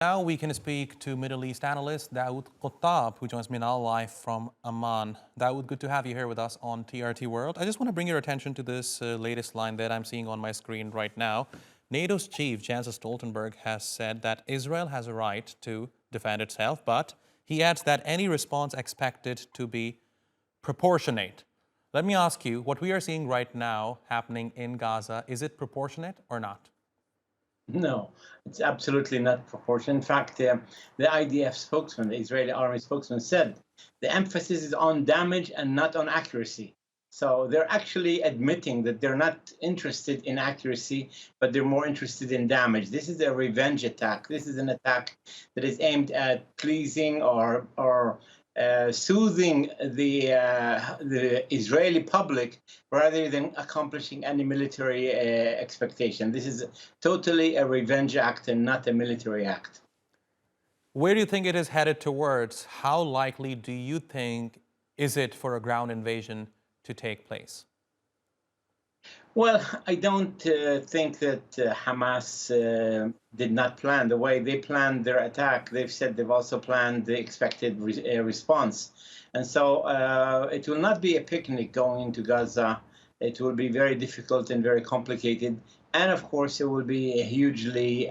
Now we can speak to Middle East analyst Daoud Kuttab, who joins me now live from Amman. Daoud, good to have you here with us on TRT World. I just want to bring your attention to this latest line that I'm seeing on my screen right now. NATO's chief, Jens Stoltenberg, has said that Israel has a right to defend itself, but he adds that any response expected to be proportionate. Let me ask you, what we are seeing right now happening in Gaza, is it proportionate or not? No, it's absolutely not proportional. In fact, the IDF spokesman, the Israeli army spokesman, said the emphasis is on damage and not on accuracy. So they're actually admitting that they're not interested in accuracy, but they're more interested in damage. This is a revenge attack. This is an attack that is aimed at pleasing or soothing the Israeli public rather than accomplishing any military expectation. This is totally a revenge act and not a military act. Where do you think it is headed towards? How likely do you think is it for a ground invasion to take place? Well, I don't think that Hamas did not plan the way they planned their attack. They've said they've also planned the expected response. And so it will not be a picnic going into Gaza. It will be very difficult and very complicated. And of course, it will be hugely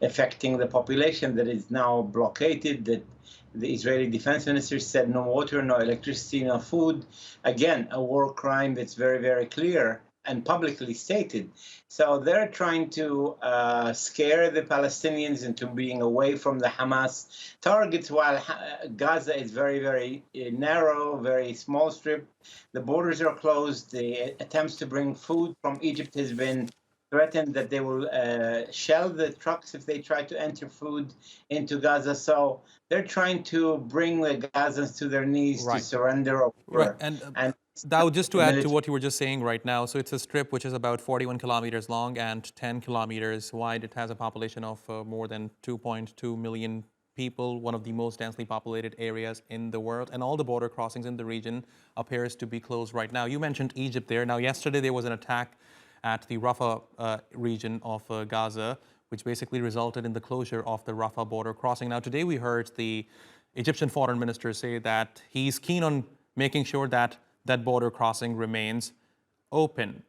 affecting the population that is now blockaded, that the Israeli defense minister said no water, no electricity, no food. Again, a war crime that's very, very clear and publicly stated. So they're trying to scare the Palestinians into being away from the Hamas targets, while Gaza is very, very narrow, very small strip. The borders are closed. The attempts to bring food from Egypt has been threatened that they will shell the trucks if they try to enter food into Gaza. So they're trying to bring the Gazans to their knees to Right. surrender Right. over. And And Daoud, just to the add to military. what you were just saying right now, so it's a strip which is about 41 kilometers long and 10 kilometers wide. It has a population of more than 2.2 million people, one of the most densely populated areas in the world, and all the border crossings in the region appears to be closed right now. You mentioned Egypt there. Now, yesterday there was an attack at the Rafah region of Gaza, which basically resulted in the closure of the Rafah border crossing. Now, today we heard the Egyptian foreign minister say that he's keen on making sure that that border crossing remains open.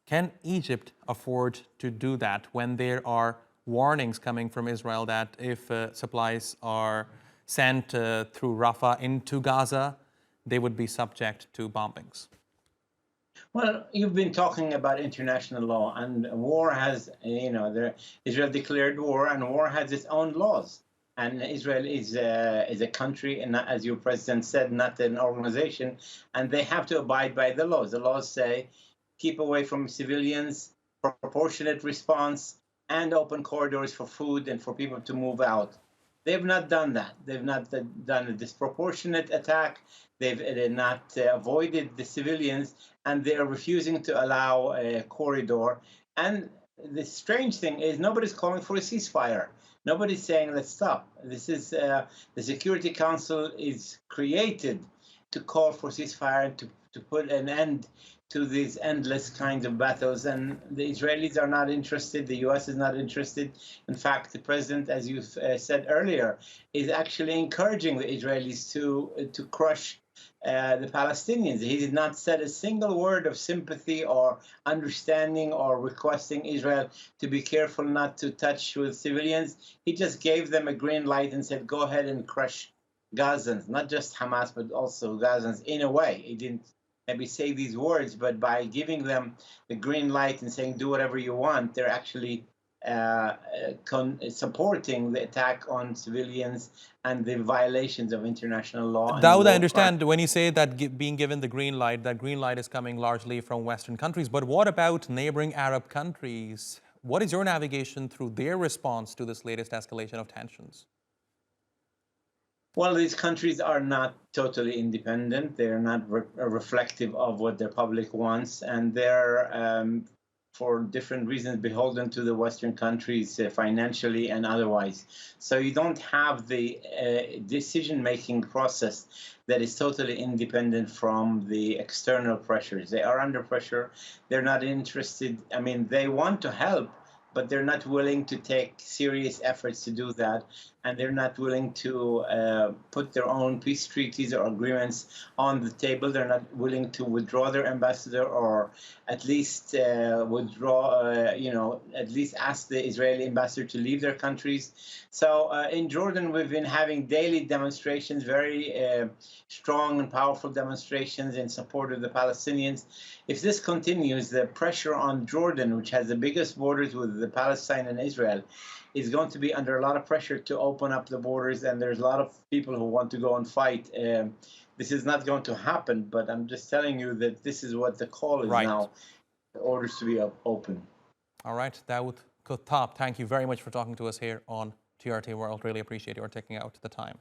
Can Egypt afford to do that when there are warnings coming from Israel that if supplies are sent through Rafah into Gaza, they would be subject to bombings? Well, you've been talking about international law, and war has, Israel declared war, and war has its own laws. And Israel is a country, and not, as your president said, not an organization, and they have to abide by the laws. The laws say keep away from civilians, proportionate response, and open corridors for food and for people to move out. They've not done that. They've not done a disproportionate attack. They've not avoided the civilians, and they are refusing to allow a corridor. And the strange thing is nobody's calling for a ceasefire. Nobody's saying let's stop. This is the Security Council is created to call for ceasefire and to put an end to these endless kinds of battles. And the Israelis are not interested. The U.S. is not interested. In fact, the president, as you said earlier, is actually encouraging the Israelis to crush the Palestinians. He did not say a single word of sympathy or understanding or requesting Israel to be careful not to touch with civilians. He just gave them a green light and said, go ahead and crush Gazans, not just Hamas, but also Gazans in a way. He didn't maybe say these words, but by giving them the green light and saying, do whatever you want, they're actually supporting the attack on civilians and the violations of international law and Daoud, I war crimes. understand when you say that being given the green light, that green light is coming largely from Western countries. But what about neighboring Arab countries? What is your navigation through their response to this latest escalation of tensions? Well, these countries are not totally independent. They're not reflective of what their public wants, and they're, for different reasons, beholden to the Western countries financially and otherwise. So you don't have the decision-making process that is totally independent from the external pressures. They are under pressure. They're not interested. I mean, they want to help but they're not willing to take serious efforts to do that, and they're not willing to put their own peace treaties or agreements on the table. They're not willing to withdraw their ambassador, or at least at least ask the Israeli ambassador to leave their countries. So in Jordan, we've been having daily demonstrations, very strong and powerful demonstrations in support of the Palestinians. If this continues, the pressure on Jordan, which has the biggest borders with the Palestine and Israel, is going to be under a lot of pressure to open up the borders, and there's a lot of people who want to go and fight. This is not going to happen, but I'm just telling you that this is what the call is Right. now, the orders to be open. All right, Daoud Kuttab, thank you very much for talking to us here on TRT World. Really appreciate your taking out the time.